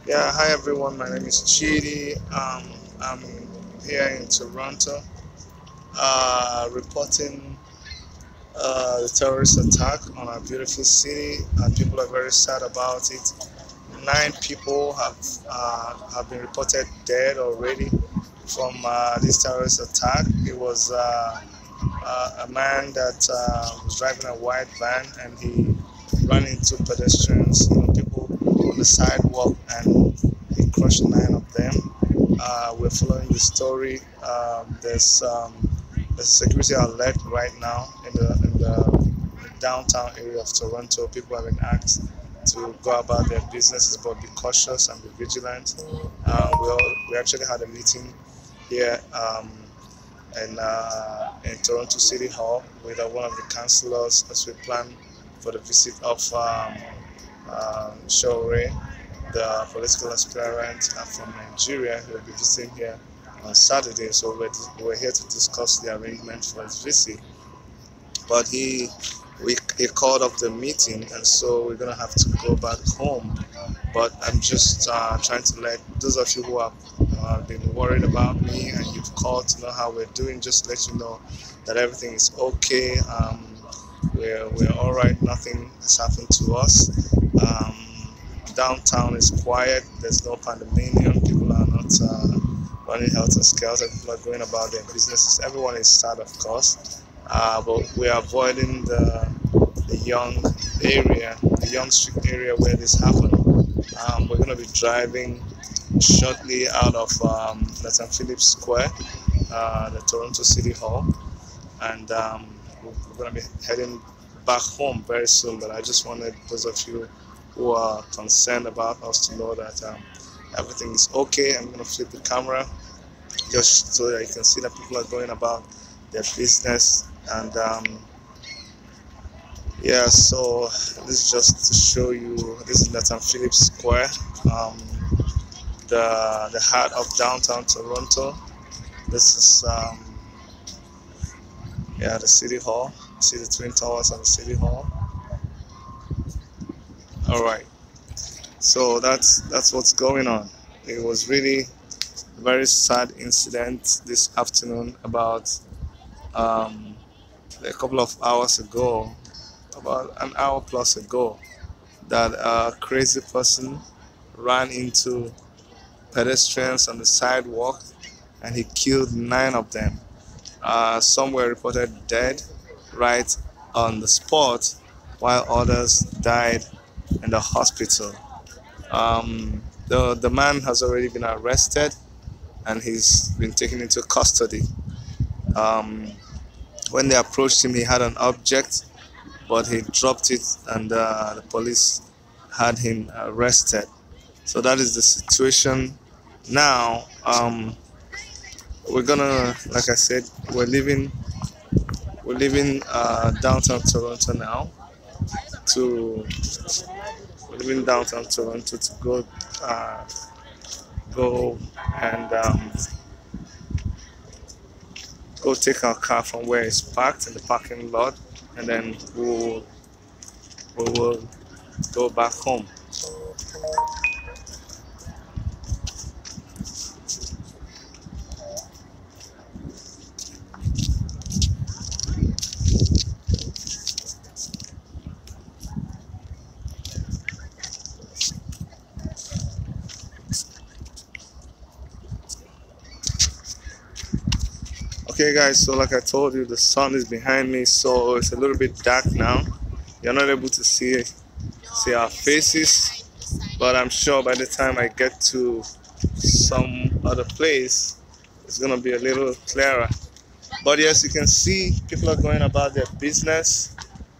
Yeah, hi everyone. My name is Chidi. I'm here in Toronto, reporting the terrorist attack on our beautiful city, and people are very sad about it. 9 people have been reported dead already from this terrorist attack. It was a man that was driving a white van, and he ran into pedestrians, people on the sidewalk, and he crushed 9 of them. We're following the story. There's security alert right now in the downtown area of Toronto. People have been asked to go about their businesses, but be cautious and be vigilant. We actually had a meeting here in Toronto City Hall with one of the councillors as we plan for the visit of Shore, the political aspirant from Nigeria, who will be visiting here on Saturday. So we're here to discuss the arrangement for his visit. But he called up the meeting, and so we're gonna have to go back home. But I'm just trying to let those of you who have been worried about me and you've called to know how we're doing, just let you know that everything is okay. We're all right. Nothing has happened to us. Downtown is quiet. There's no pandemonium. People are not running helter skelter. People are going about their businesses. Everyone is sad, of course, but we're avoiding the Yonge area, the Yonge Street area where this happened. We're going to be driving shortly out of Nathan Phillips Square, the Toronto City Hall, and we're going to be heading back home very soon. But I just wanted those of you who are concerned about us to know that everything is okay. I'm going to flip the camera just so that you can see that people are going about their business. And yeah, so this is just to show you, this is Nathan Phillips Square, the heart of downtown Toronto. This is yeah, the City Hall. See the Twin Towers of the City Hall. All right, so that's what's going on. It was really a very sad incident this afternoon, about um, a couple of hours ago, about an hour plus ago, that a crazy person ran into pedestrians on the sidewalk and he killed 9 of them. Some were reported dead right on the spot, while others died in the hospital. The man has already been arrested and he's been taken into custody. Um, when they approached him, he had an object, but he dropped it, and the police had him arrested. So that is the situation now. We're gonna, like I said, we're leaving downtown Toronto now to we're leaving downtown Toronto to go and go take our car from where it's parked in the parking lot, and then we will go back home. Okay, guys. So like I told you, the sun is behind me, so it's a little bit dark now. You're not able to see our faces, but I'm sure by the time I get to some other place, it's gonna be a little clearer. But yes, you can see people are going about their business.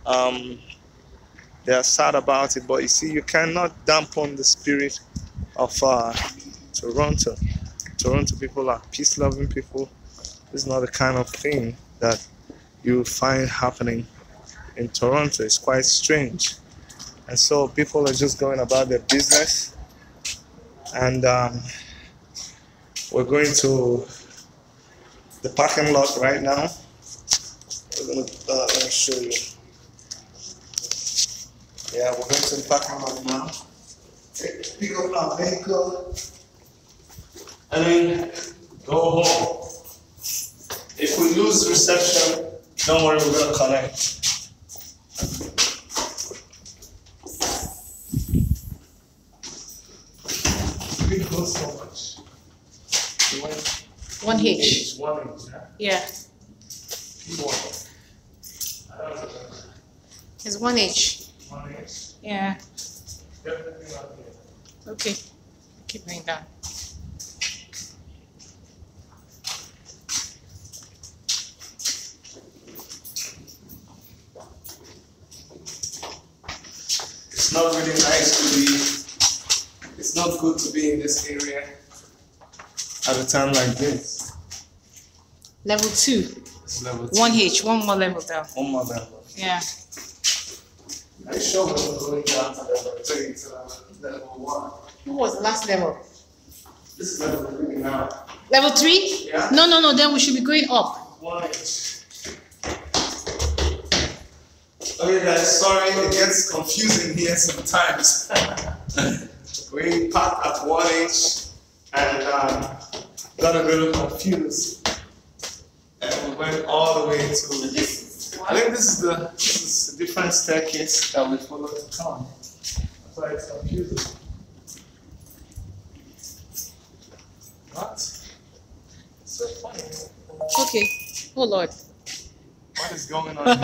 Um, they are sad about it, but you see, you cannot dampen the spirit of Toronto. Toronto people are peace-loving people. This is not the kind of thing that you find happening in Toronto. It's quite strange. And so people are just going about their business, and we're going to the parking lot right now. We're gonna let me show you. Yeah, we're going to the parking lot now. pick up our vehicle, and then go home. If we lose reception, don't worry, we're gonna connect. We go so much. 1H. 1H, Yeah. P1. It's 1H. 1H. Yeah. Definitely not here. Okay. Keep going down. It's not really nice to be, it's not good to be in this area at a time like this. Level 2. It's level 2. 1H. One more level down. One more level. Yeah. Are you sure we're going down to level 3 to level 1? What was the last level? This is level 3 now. Level 3? Yeah. No. Then we should be going up. 1H. Okay guys, sorry, it gets confusing here sometimes. We parked at 1H and got a little confused. And we went all the way to, I think this is a different staircase that we followed to come. That's why it's confusing. What? It's so funny. Okay. Oh Lord. What is going on here?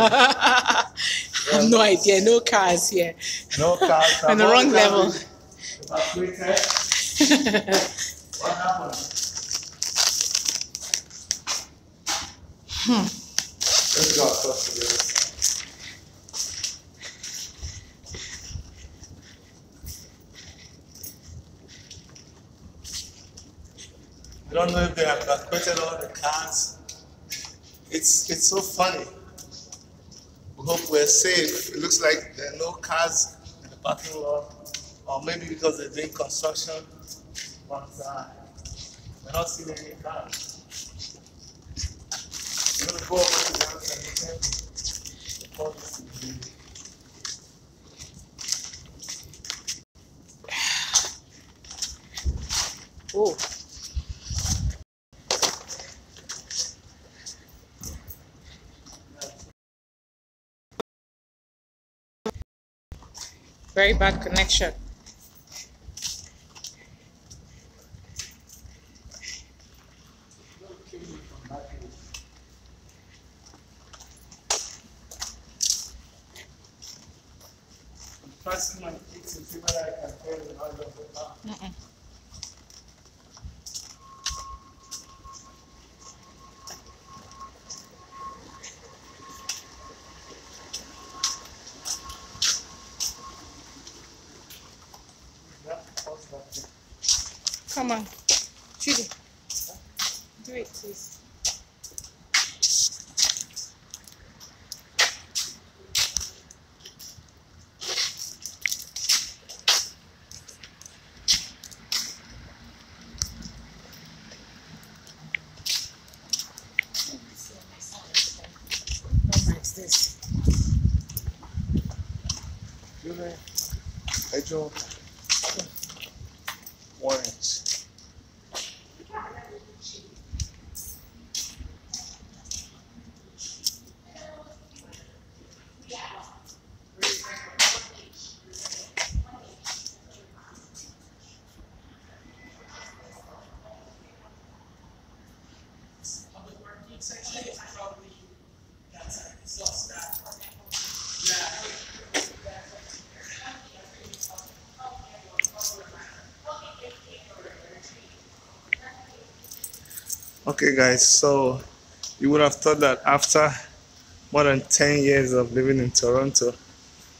I have no idea. No cars here. No cars. On the wrong level. Evacuated. What happened? Let's go across to the other side. I don't know if they have evacuated all the cars. It's so funny. We hope we're safe. It looks like there are no cars in the parking lot, or maybe because they're doing construction, but we're not seeing any cars. We're going to go over to the other side before this is Oh. Very bad connection. I'm pressing my feet to see whether I can hear the noise of the car. Come on. Judy. Do it, please. How much is this? Julie, hey Joe. 1H. Okay guys, so you would have thought that after more than 10 years of living in Toronto,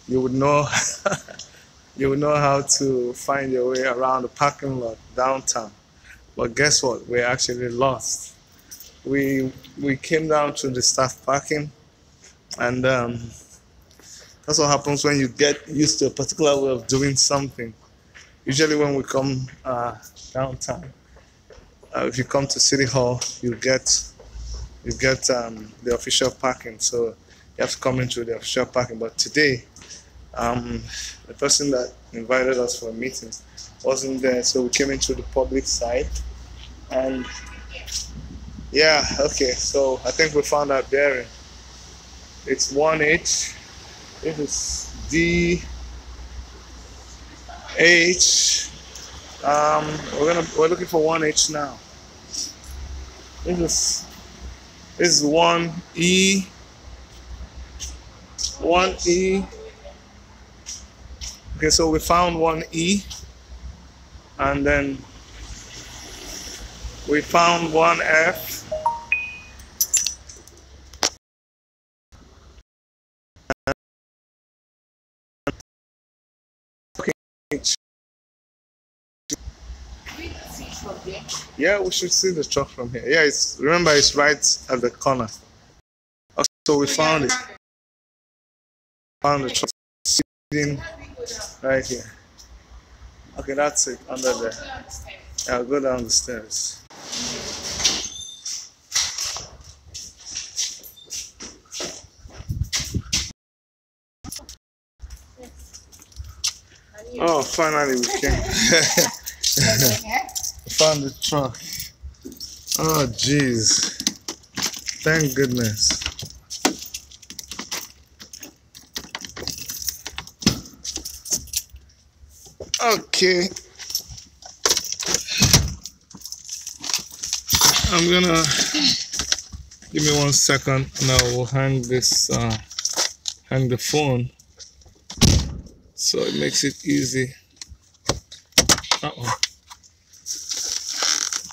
you would know you would know how to find your way around the parking lot downtown. But guess what? We're actually lost. We came down to the staff parking, and that's what happens when you get used to a particular way of doing something. Usually when we come downtown, if you come to City Hall, you get the official parking. So you have to come into the official parking. But today, The person that invited us for a meeting wasn't there, so we came into the public side. And yeah, okay, so I think we found our bearing. It's 1H. It is DH. We're looking for 1H now. This is 1E. 1E. Okay, so we found 1E, and then we found 1F. Okay. Yeah, we should see the truck from here. Yeah, remember it's right at the corner. So we found it. Found the truck sitting right here. Okay, that's it, under there. Yeah, I'll go down the stairs. Oh, finally we came. Found the truck. Oh, jeez. Thank goodness. Okay. I'm gonna give me 1 second and I will hang the phone so it makes it easy. Uh-oh.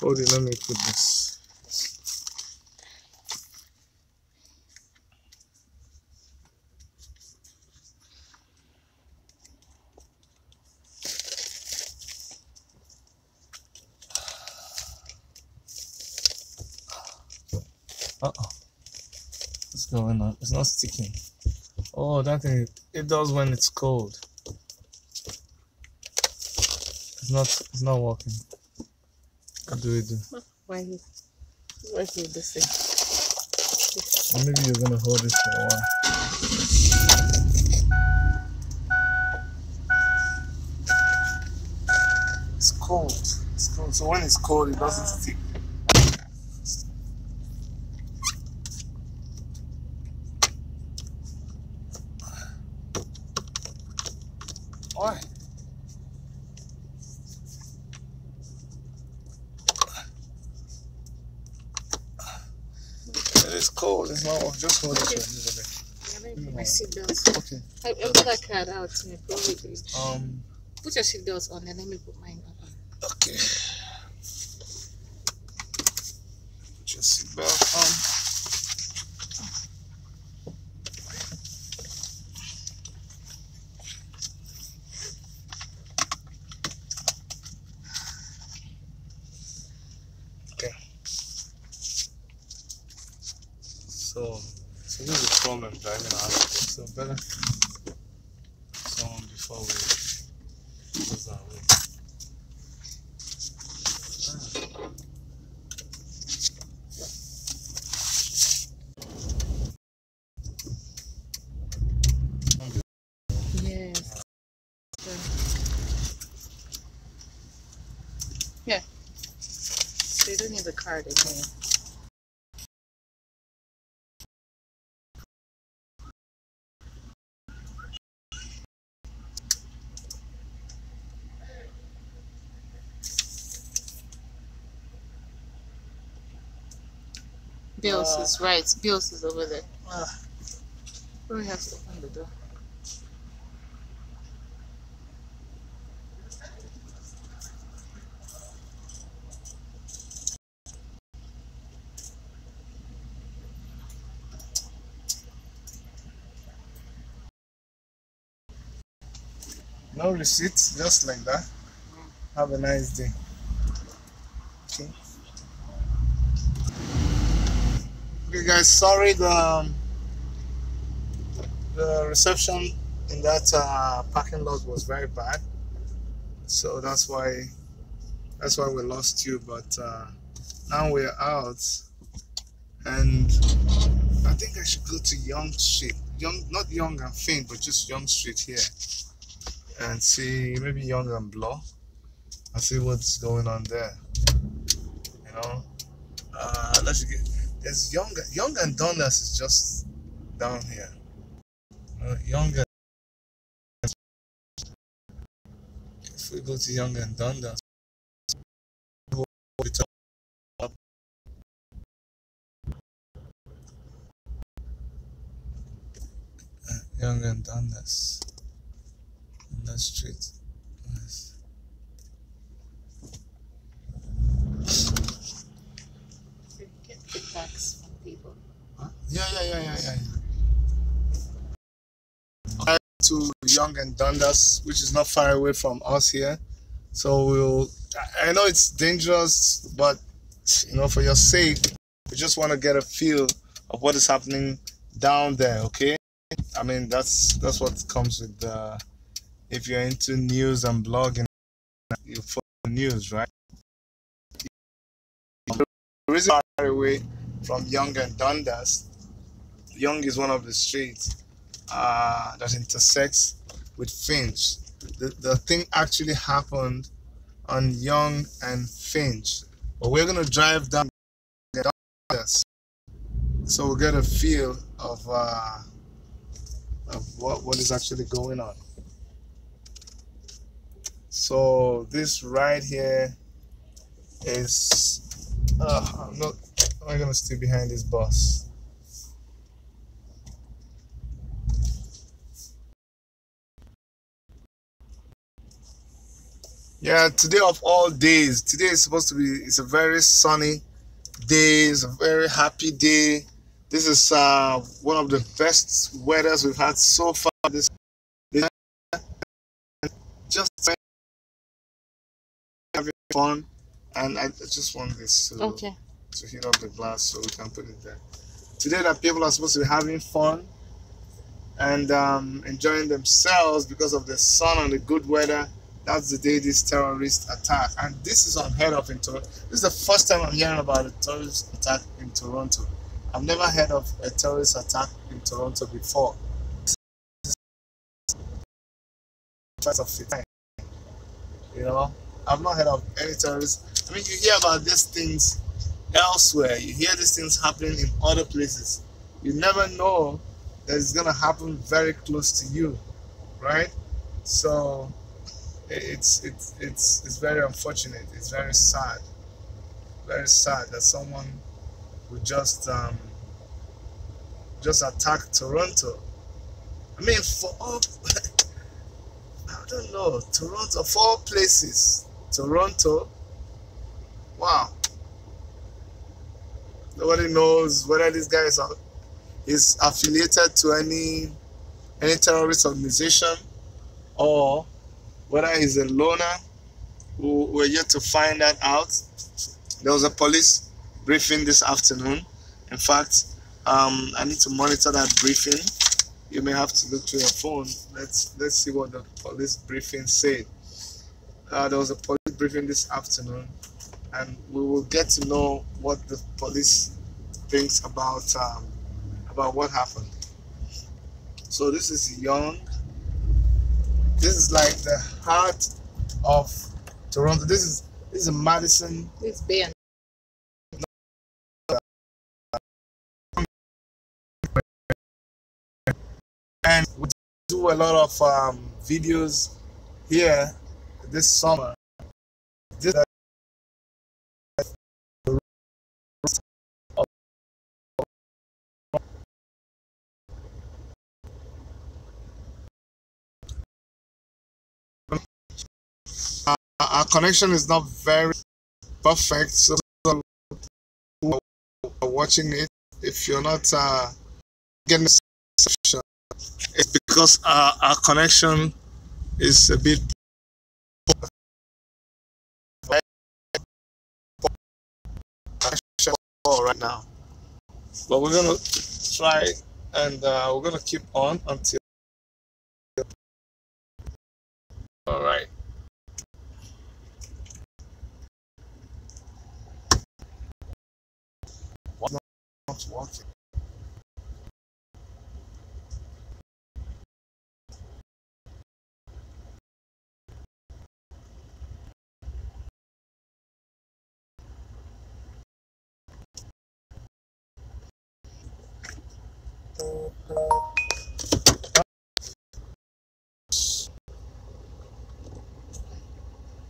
Hold it, let me put this. Uh-oh. What's going on? It's not sticking. Oh, that thing, it does when it's cold. It's not working. What do we do? Why is this thing? Or maybe you're gonna hold it for a while. It's cold. It's cold. So when it's cold, it doesn't stick. Why? It's cold. It's not. Just hold it for a little bit. My seatbelt. Okay. I put that card out. Probably. Put your seatbelt on and let me put mine on. Okay. Put your seatbelt on. Okay. So this is the problem driving out of it. So better someone before we lose our way. Yes. Yeah. So you don't need the card again. Bills is right. Bills is over there. We have to open the door. No receipts, just like that. Have a nice day. Okay. Okay, guys. Sorry, the reception in that parking lot was very bad, so that's why we lost you. But now we're out, and I think I should go to Yonge Street. Young, not Young and Faint, but just Young Street here, and see maybe Young and Blow, and see what's going on there. You know, let's get. There's Young and Dundas is just down here. Young and, if we go to Young and Dundas, Young and Dundas, Dundas Street. Yes. Get feedbacks from people. Huh? Yeah. To Young and Dundas, which is not far away from us here. So I know it's dangerous, but for your sake, we just want to get a feel of what is happening down there, okay? I mean, that's what comes with if you're into news and blogging, you follow the news, right? The reason far away from Young and Dundas, Young is one of the streets that intersects with Finch. The thing actually happened on Young and Finch, but we're gonna drive down Dundas, so we'll get a feel of what is actually going on. So this right here is I'm gonna stay behind this bus. Yeah, today of all days, today is supposed to be, it's a very sunny day, it's a very happy day. This is one of the best weathers we've had so far this day. Just having fun, and I just want this to heat up the glass so we can put it there. Today that people are supposed to be having fun and enjoying themselves because of the sun and the good weather. That's the day this terrorist attack, and this is unheard of in Toronto. This is the first time I'm hearing about a terrorist attack in Toronto. I've never heard of a terrorist attack in Toronto before. First of its time, I've not heard of any terrorists. I mean, you hear about these things elsewhere. You hear these things happening in other places. You never know that it's gonna happen very close to you, right? So it's very unfortunate. It's very sad that someone would just attack Toronto. I mean, for all I don't know, Toronto, of all places, Toronto. Wow. Nobody knows whether this guy is affiliated to any terrorist organization, or whether he's a loner. We're yet to find that out. There was a police briefing this afternoon. In fact, I need to monitor that briefing. You may have to look through your phone. Let's see what the police briefing said. There was a police briefing this afternoon, and we will get to know what the police thinks about what happened. So this is Yonge. This is like the heart of Toronto. This is Madison. It's banned. And we do a lot of videos here this summer. This our connection is not very perfect, so who are watching it, if you're not getting the reception, it's because our connection is a bit poor right now. But we're gonna try, and we're gonna keep on until. All right. What's not working? I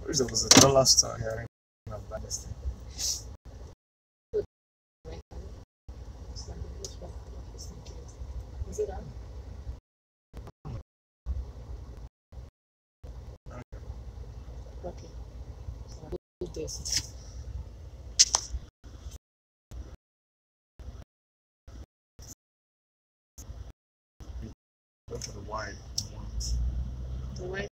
wish there was a dollar store here in Afghanistan. Is it on? Okay. So I'll do this. Go for the wine. The white.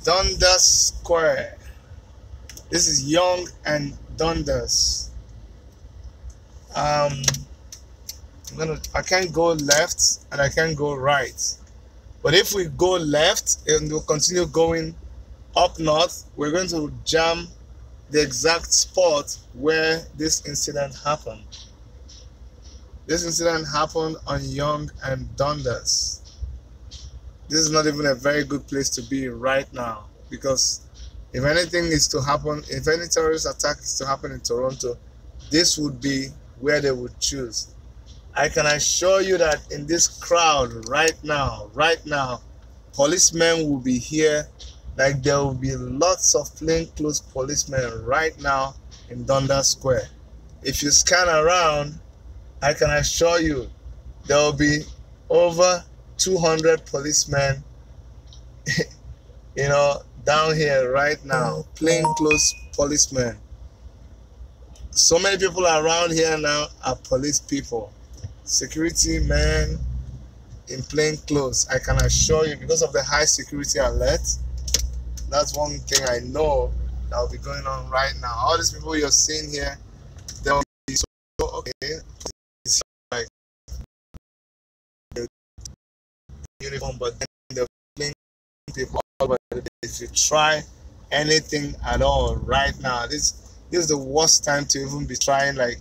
Dundas Square. This is Yonge and Dundas. I can't go left and I can't go right. But if we go left and we'll continue going up north, we're going to jam the exact spot where this incident happened. This incident happened on Yonge and Dundas. This is not even a very good place to be right now, because if anything is to happen, if any terrorist attack is to happen in Toronto, this would be where they would choose. I can assure you that in this crowd right now, policemen will be here. Like there will be lots of plainclothes policemen right now in Dundas Square. If you scan around, I can assure you there will be over 200 policemen, down here right now, plainclothes policemen. So many people around here now are police people, security men in plain clothes. I can assure you, because of the high security alert, that's one thing I know that will be going on right now. All these people you're seeing here, they'll be so okay. It's like uniform, but then they're plain people. But if you try anything at all right now, this is the worst time to even be trying like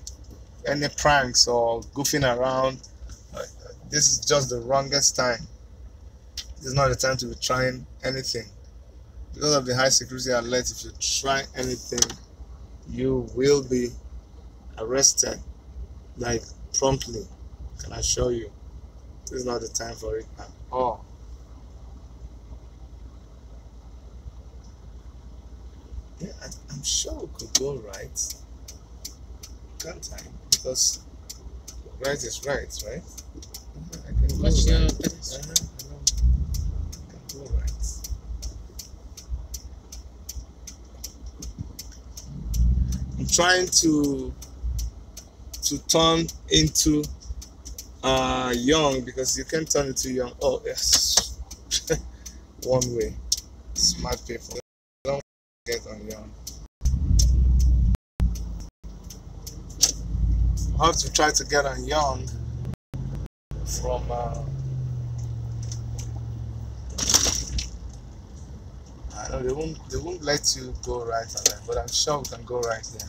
any pranks or goofing around. This is just the wrongest time. This is not the time to be trying anything. Because of the high security alert, if you try anything, you will be arrested, like promptly. Can I assure you? This is not the time for it now. Oh. Yeah, I'm sure we could go right. Can't I? Because right is right, right? I can go What's right. your I can go right. I'm trying to turn into Yonge, because you can turn into Yonge. Oh yes, one way. Smart people don't get on Yonge. I have to try to get on Yonge from. I know they won't let you go right on that, but I'm sure we can go right here.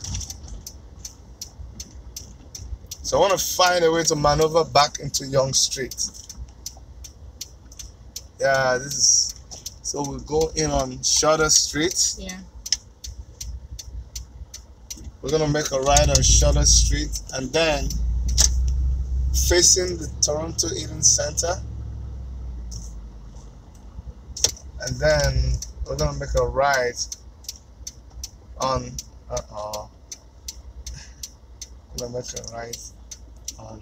So I want to find a way to maneuver back into Yonge Street. Yeah, this is. So we'll go in on Shorter Street. Yeah. We're gonna make a right on Shorter Street, and then facing the Toronto Eaton Center, and then we're gonna make a right on. We're gonna make a right on.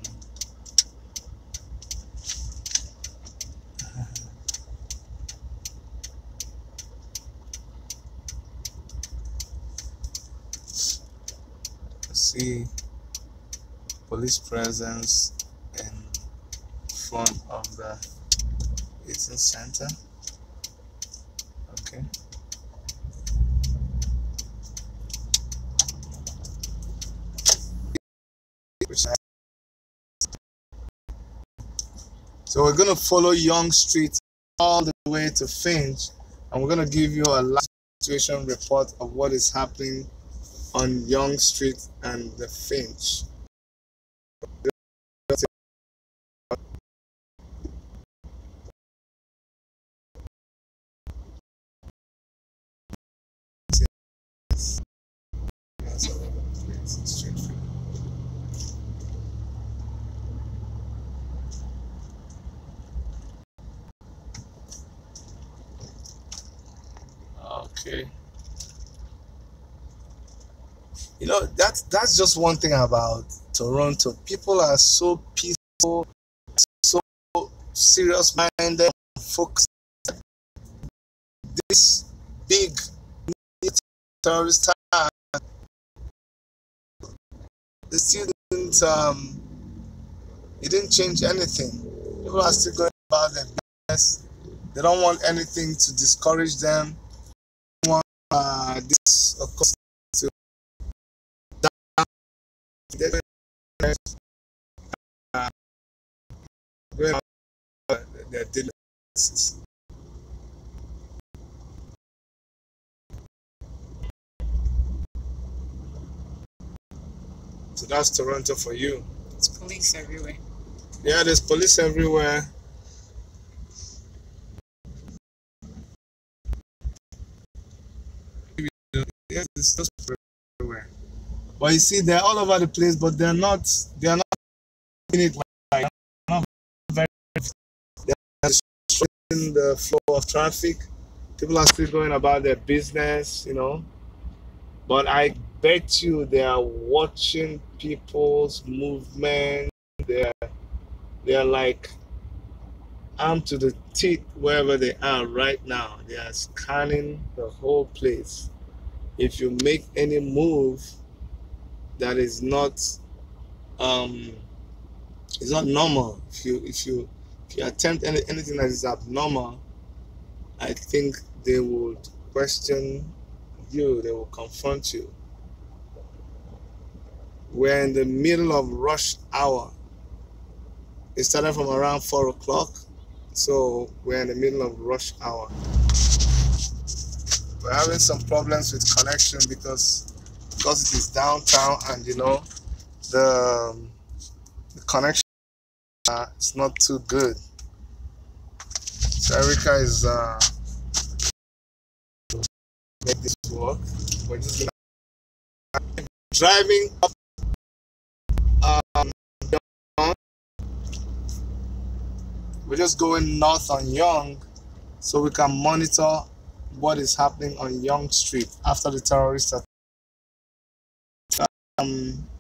See police presence in front of the Eaton Center. Okay. So we're gonna follow Yonge Street all the way to Finch, and we're gonna give you a live situation report of what is happening on Yonge Street and the Finch. That's all over the place. It's straight through. Okay. You know, that's just one thing about Toronto. People are so peaceful, so serious minded, focused. This big terrorist attack, the students it didn't change anything. People are still going about their business. They don't want anything to discourage them. They want this of course to down their daily basis. So that's Toronto for you. It's police everywhere. Yeah, there's police everywhere. Yes, it's just everywhere. But you see, they're all over the place, but they're not in it like they're not very, they're restricting the flow of traffic. People are still going about their business, you know. But I bet you they are watching people's movement. They're like armed to the teeth wherever they are right now. They are scanning the whole place. If you make any move that is not um it's not normal, if you attempt anything that is abnormal, I think they would question you, they will confront you. We're in the middle of rush hour. It started from around 4 o'clock, so we're in the middle of rush hour. We're having some problems with connection because it is downtown, and you know the connection is not too good. So Erica is make this work. We're just driving up Yonge. We're just going north on Yonge so we can monitor what is happening on Yonge Street after the terrorist attack.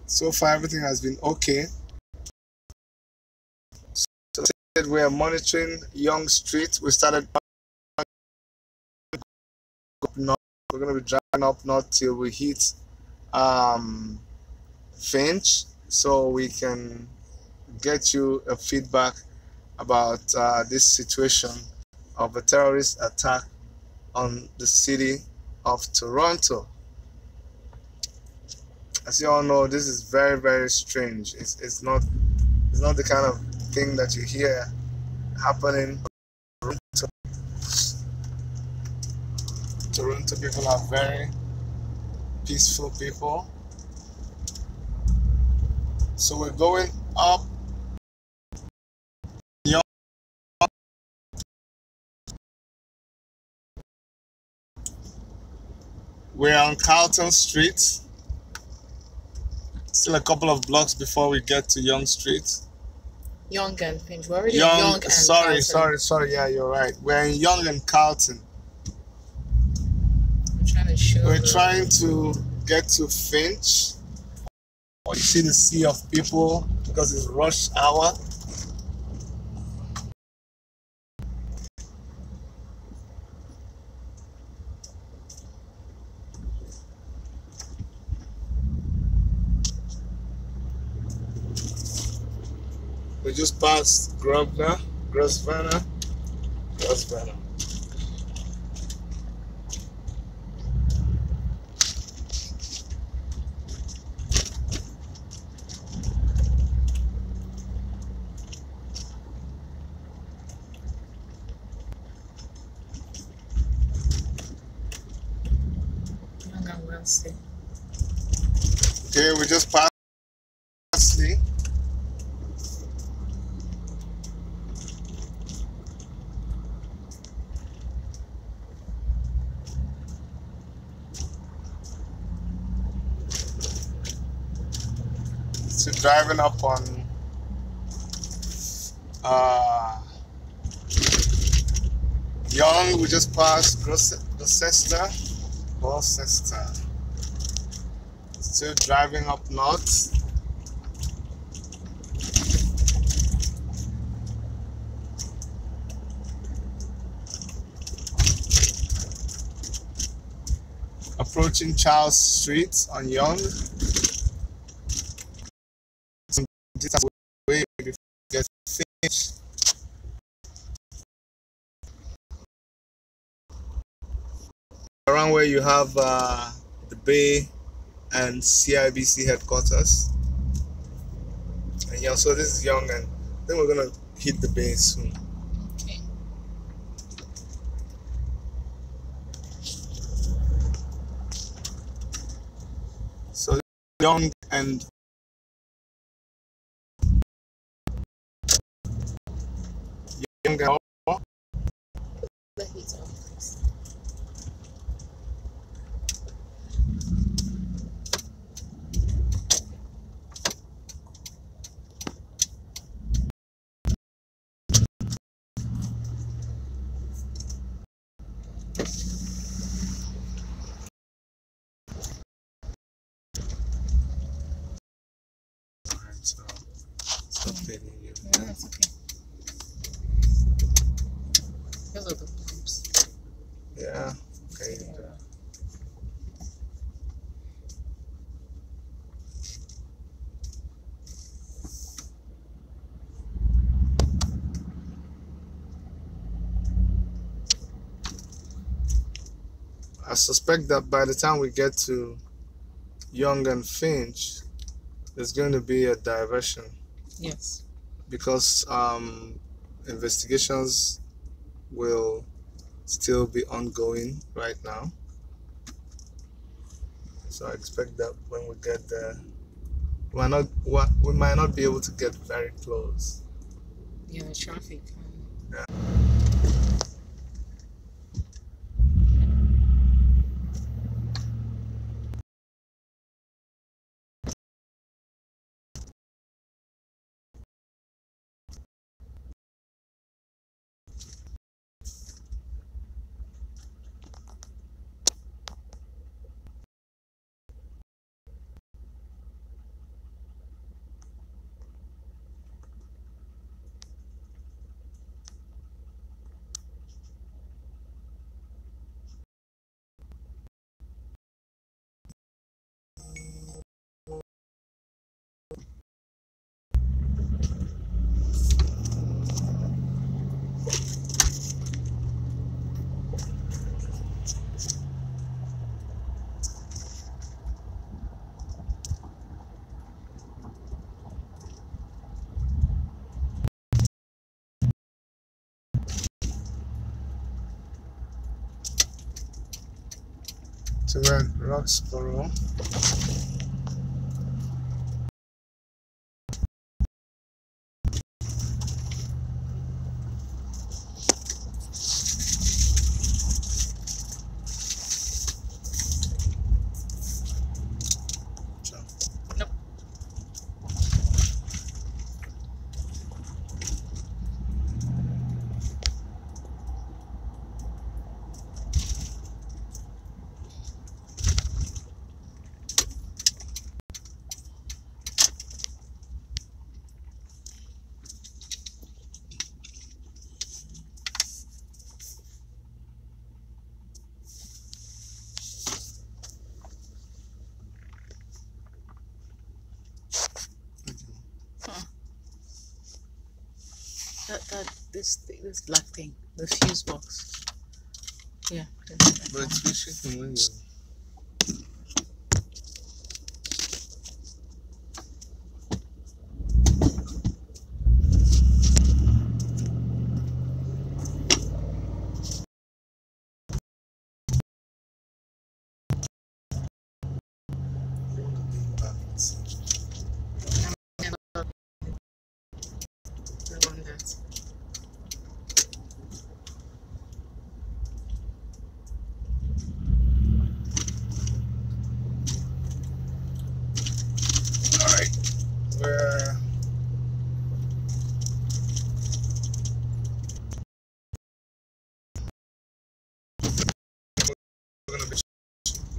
So far everything has been okay. So we're monitoring Yonge Street. We started up north. We're gonna be driving up north till we hit Finch, so we can get you a feedback about this situation of a terrorist attack on the city of Toronto. As you all know, this is very, very strange. It's not the kind of thing that you hear happening. Toronto people are very peaceful people. So we're going up. We're on Carlton Street. Still a couple of blocks before we get to Yonge Street. Yonge and Finch. We're already in Yonge and sorry, Carlton. sorry. Yeah, you're right. We're in Yonge and Carlton. We're trying to get to Finch. You see the sea of people because it's rush hour. We just passed Grosvenor. Yonge and Wellesley. Okay, we just passed Wellesley. to driving up on Yonge. We just passed Gloucester. Still driving up north. Approaching Charles Street on Yonge. Some distance away before we get finished. Around where you have the Bay and CIBC headquarters. And yeah, so this is Yonge, and then we're gonna hit the Bay soon. Okay. So Yonge and Yonge. The heat off, please. So it's updating you. Yeah, it's okay. Those are the pumps. Yeah. Okay. I suspect that by the time we get to Yonge and Finch, there's going to be a diversion Yes. because investigations will still be ongoing right now. So I expect that when we get there, we might not be able to get very close. Yeah, the traffic. Yeah. To Roxborough. Nope. This black thing, the fuse box. Yeah. But it's shaking when you. The one that.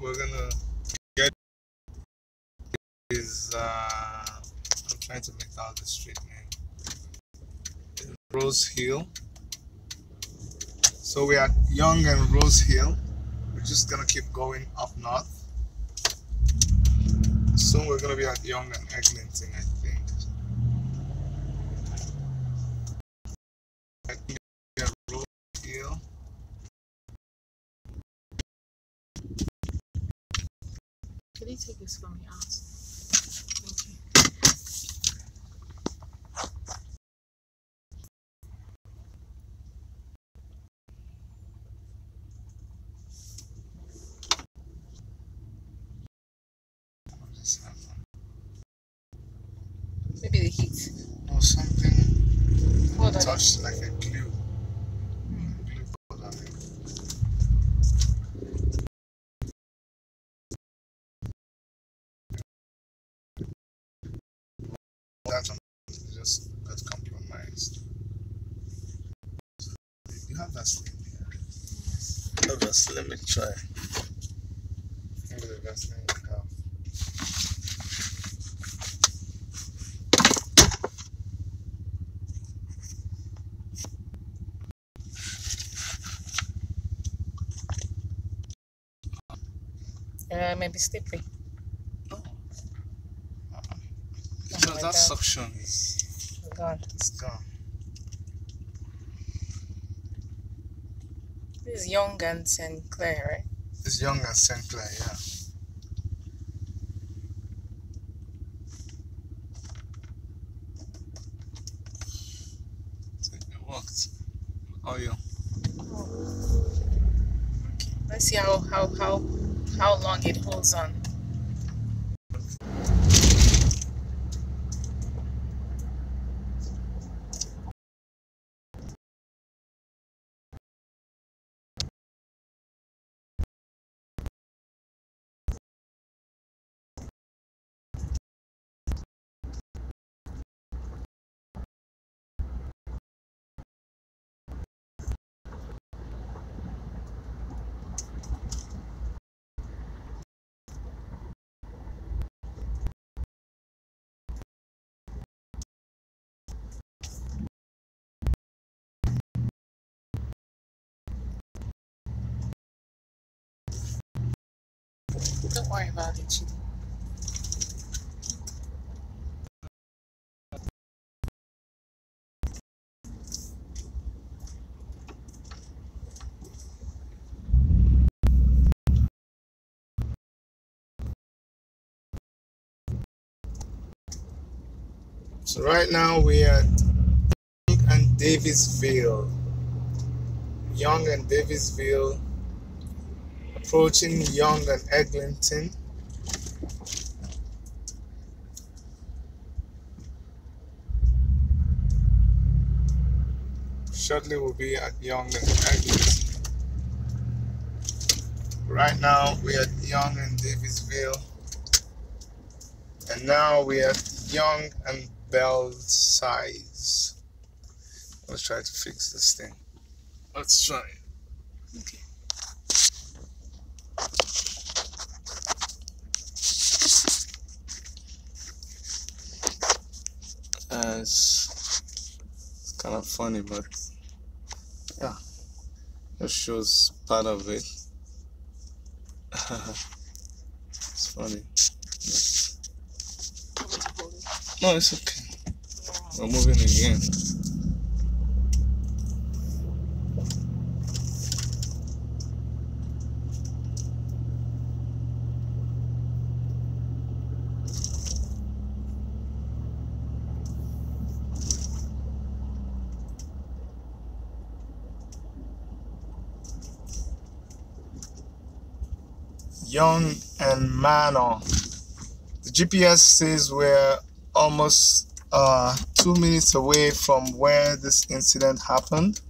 we're gonna get is I'm trying to make out the street name. Rose Hill. So we are at Yonge and Rose Hill. We're just gonna keep going up north. Soon we're gonna be at Yonge and Eglinton, I think. Rose Hill. Can you take this from me out? Thank you. What just happened? Maybe the heat. Or something Hold on. touched like a glue. Glue got on it. That one just got compromised. You have Vaseline here. Yes. Oh, Vaseline, let me try. Maybe the Vaseline you have. Maybe slippery. No. Oh So my that God. suction is God. it's gone. This is Young and St. Clair, right? It's Yonge and St. Clair, yeah. It worked. Oh, yeah. Let's see how long it holds on. Don't worry about it, Chidi. So right now we are at Yonge and Davisville. Yonge and Davisville, approaching Yonge and Eglinton. Shortly we'll be at Yonge and Eglinton. Right now we're at Yonge and Davisville. And now we're at Yonge and Belsize. Let's try to fix this thing. Let's try it. Okay. It's kind of funny, but yeah, it shows part of it. It's funny. No, it's okay. We're moving again. Yonge and Manor. The GPS says we're almost 2 minutes away from where this incident happened.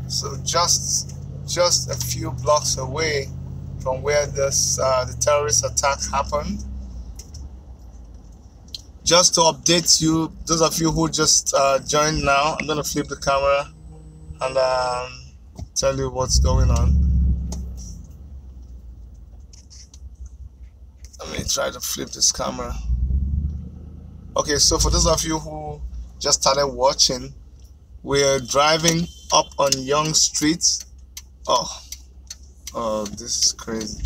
So just a few blocks away from where this the terrorist attack happened. Just to update you, those of you who just joined now, I'm gonna flip the camera and tell you what's going on. Let me try to flip this camera. Okay, so for those of you who just started watching, we're driving up on Yonge Street. Oh, this is crazy.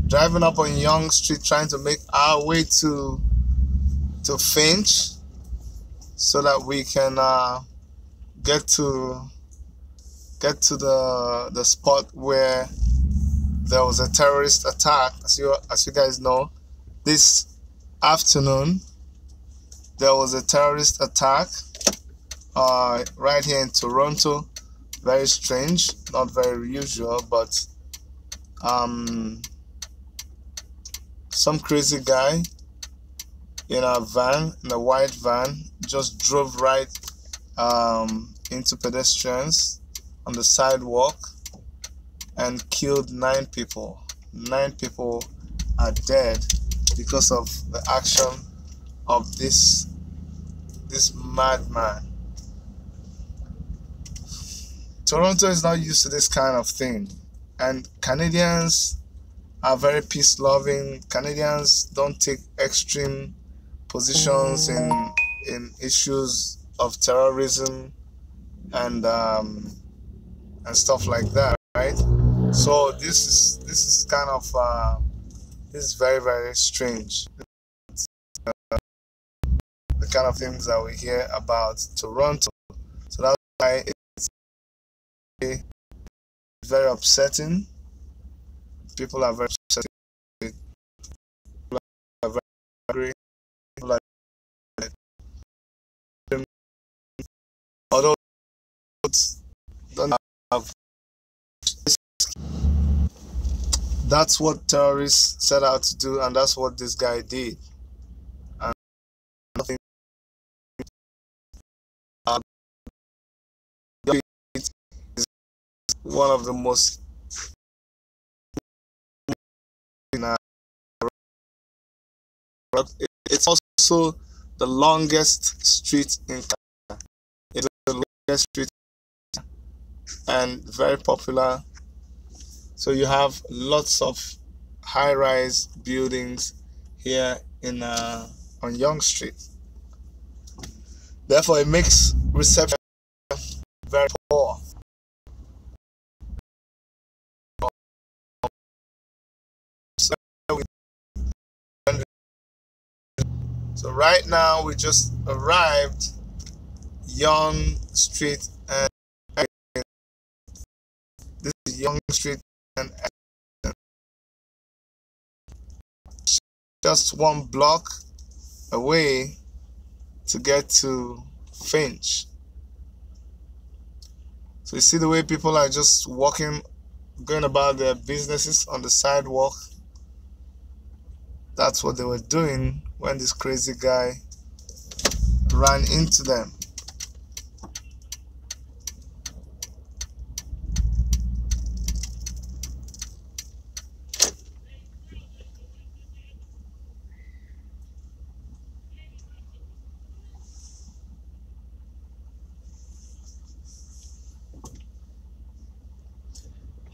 Driving up on Yonge Street, trying to make our way to Finch, so that we can get to the spot where there was a terrorist attack. As you guys know, this afternoon there was a terrorist attack right here in Toronto. Very strange, not very usual, but some crazy guy in a white van, just drove right into pedestrians on the sidewalk and killed 9 people. 9 people are dead because of the action of this madman. Toronto is not used to this kind of thing, and Canadians are very peace-loving. Canadians don't take extreme positions in issues of terrorism and stuff like that, right? So this is kind of this is very, very strange. The kind of things that we hear about Toronto. So that's why it's very upsetting. People are very upset. People are very angry. People are, although don't have, that's what terrorists set out to do, and that's what this guy did. And nothing. Is one of the most it's also the longest street in Canada. It's the longest street and very popular. So you have lots of high-rise buildings here in on Yonge Street. Therefore, it makes reception very poor. So right now we just arrived Yonge Street, and this is Yonge Street and just 1 block away to get to Finch. So you see the way people are just walking, going about their businesses on the sidewalk. That's what they were doing when this crazy guy ran into them.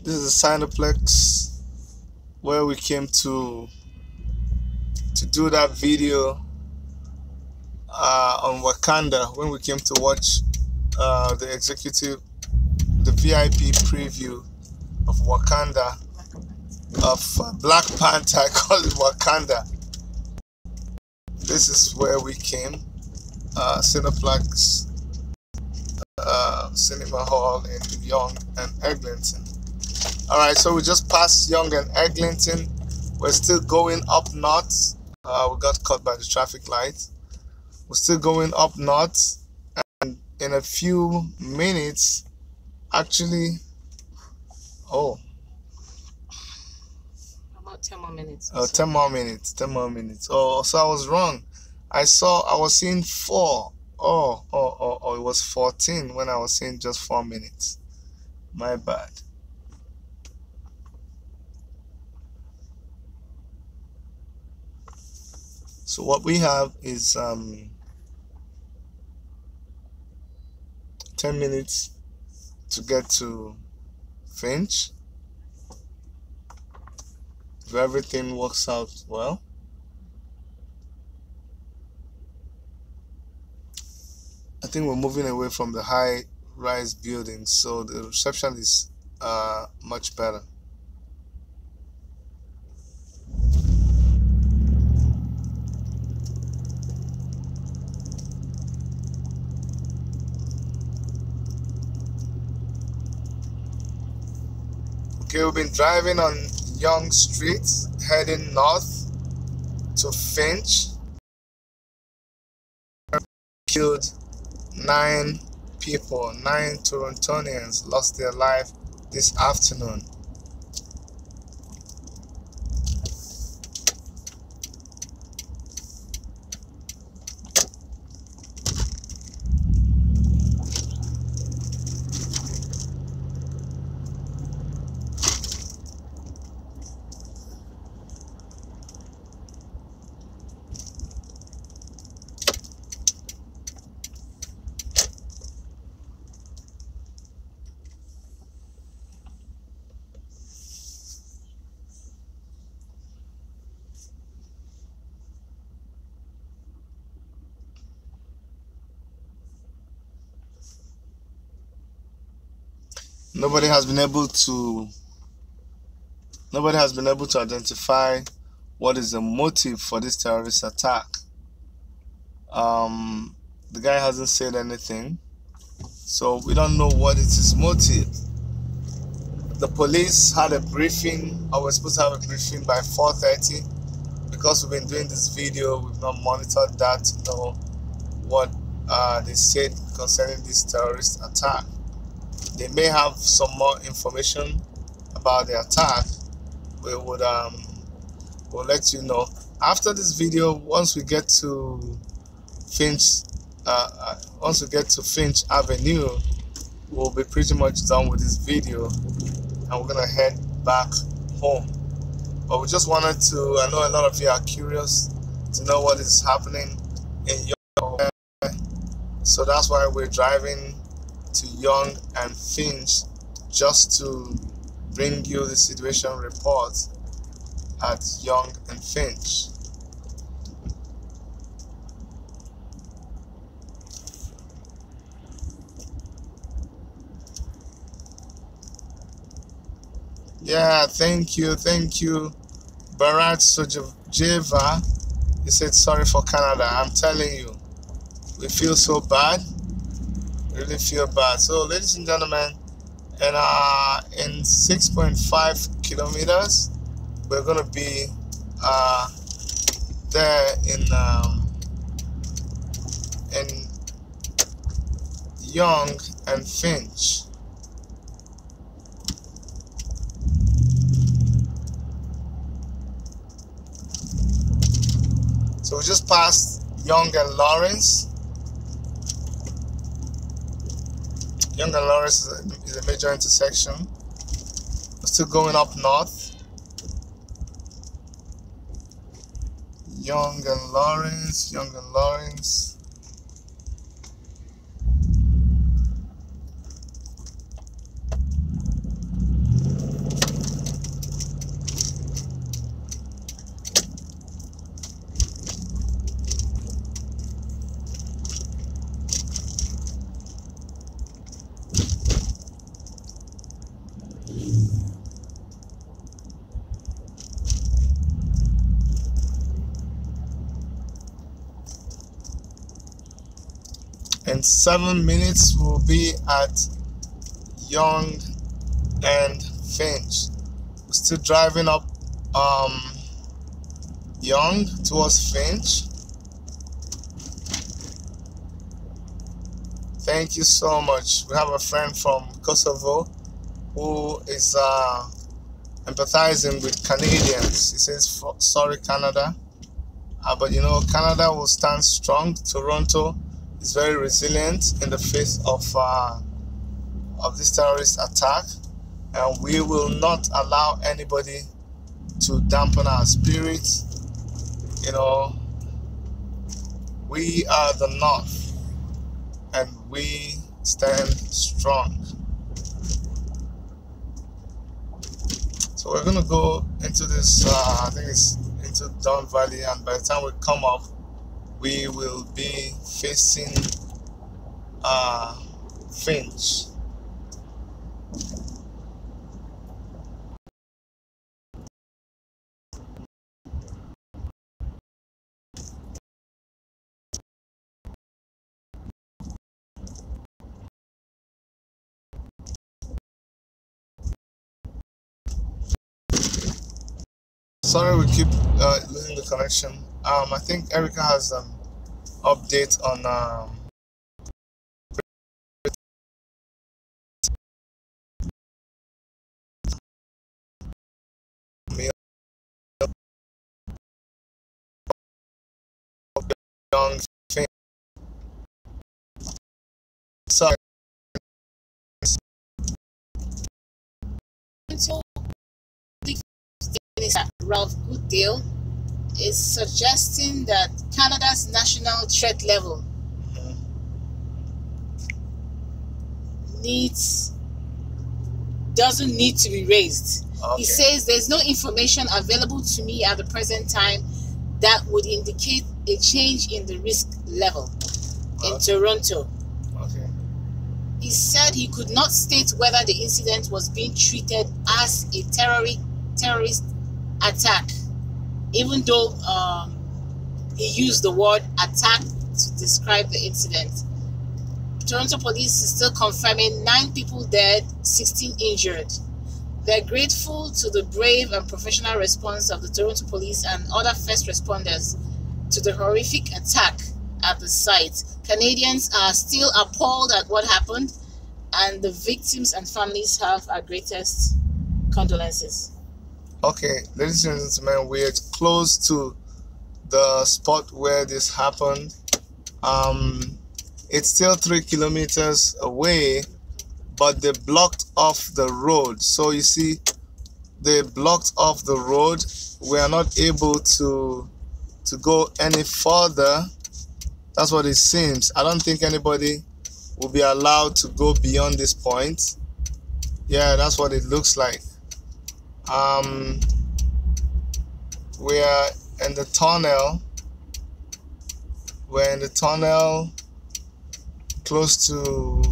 This is a Cineplex where we came to do that video on Wakanda, when we came to watch the VIP preview of Wakanda, of Black Panther. I call it Wakanda. This is where we came, Cineplex Cinema Hall in Yonge and Eglinton. Alright, so we just passed Yonge and Eglinton. We're still going up north. We got caught by the traffic light. We're still going up north, and in a few minutes, actually, About 10 more minutes. 10 more minutes. 10 more minutes. Oh, so I was wrong. I was seeing 4. It was 14 when I was saying just 4 minutes. My bad. So what we have is 10 minutes to get to Finch. If everything works out well, I think we're moving away from the high-rise buildings, so the reception is much better. Okay, we've been driving on Yonge Street, heading north to Finch. Killed 9 people, 9 Torontonians lost their life this afternoon. Nobody has been able to identify what is the motive for this terrorist attack. The guy hasn't said anything, so we don't know what is his motive. The police had a briefing, or we're supposed to have a briefing by 4:30. Because we've been doing this video, we've not monitored that to know what they said concerning this terrorist attack. They may have some more information about the attack. We would we'll let you know after this video. Once we get to Finch Avenue, we'll be pretty much done with this video, and we're gonna head back home. But we just wanted to, I know a lot of you are curious to know what is happening in Yonge, so that's why we're driving to Yonge and Finch, just to bring you the situation report at Yonge and Finch. Yeah, thank you, Bharat Sojeva. He said sorry for Canada. I'm telling you, we feel so bad, really feel bad. So ladies and gentlemen, and in 6.5 kilometers we're going to be there in Yonge and Finch. So we just passed Yonge and Lawrence. Yonge and Lawrence is a major intersection. We're still going up north. Yonge and Lawrence. In 7 minutes we'll be at Yonge and Finch. We're still driving up Yonge towards Finch. Thank you so much. We have a friend from Kosovo who is empathizing with Canadians. He says sorry Canada, but you know, Canada will stand strong. Toronto is very resilient in the face of this terrorist attack, and we will not allow anybody to dampen our spirits. You know, we are the North, and we stand strong. So we're gonna go into this. I think it's into Don Valley, and by the time we come up, we will be facing Finch. Sorry, we keep losing the connection. I think Erica has an update on Yonge. Sorry. So Ralph Goodale is suggesting that Canada's national threat level doesn't need to be raised. Okay. He says there's no information available to me at the present time that would indicate a change in the risk level in Toronto. Okay. He said he could not state whether the incident was being treated as a terrorist attack, even though he used the word attack to describe the incident. Toronto police is still confirming 9 people dead, 16 injured. They're grateful to the brave and professional response of the Toronto police and other first responders to the horrific attack at the site. Canadians are still appalled at what happened, and the victims and families have our greatest condolences. Okay, ladies and gentlemen, we're close to the spot where this happened. It's still 3 kilometers away, but they blocked off the road. So you see, they blocked off the road. We are not able to go any further. That's what it seems. I don't think anybody will be allowed to go beyond this point. Yeah, that's what it looks like. We are in the tunnel. We're in the tunnel close to,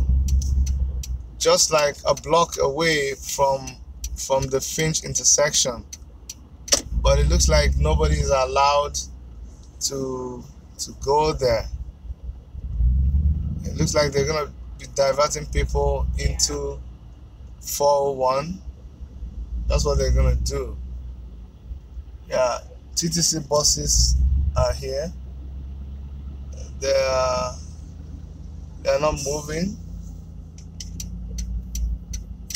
just like a block away from the Finch intersection. But it looks like nobody is allowed to go there. It looks like they're gonna be diverting people into 401. That's what they're gonna do. Yeah, TTC buses are here. They're not moving.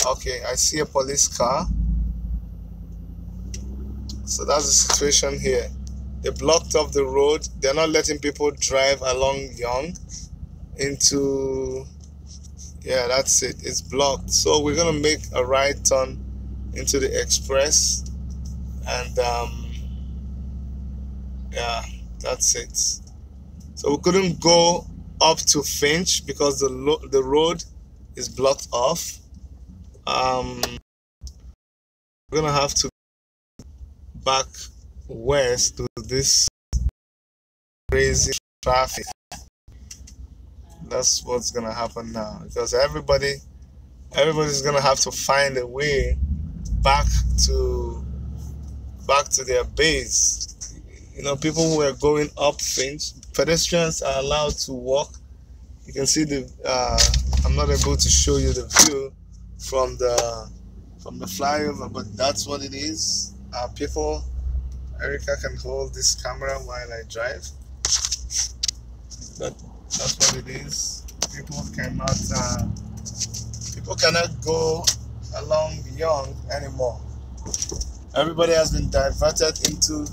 Okay, I see a police car. So that's the situation here. They blocked off the road. They're not letting people drive along Yonge into, yeah, that's it. It's blocked. So we're gonna make a right turn into the express, and yeah, that's it. So we couldn't go up to Finch because the road is blocked off. We're gonna have to back west to this crazy traffic. That's what's gonna happen now, because everybody's gonna have to find a way back to their base. You know, people who are going up Finch, pedestrians are allowed to walk. You can see the I'm not able to show you the view from the flyover, but that's what it is. People, Erica can hold this camera while I drive. That's what it is. People cannot go along Yonge anymore. Everybody has been diverted into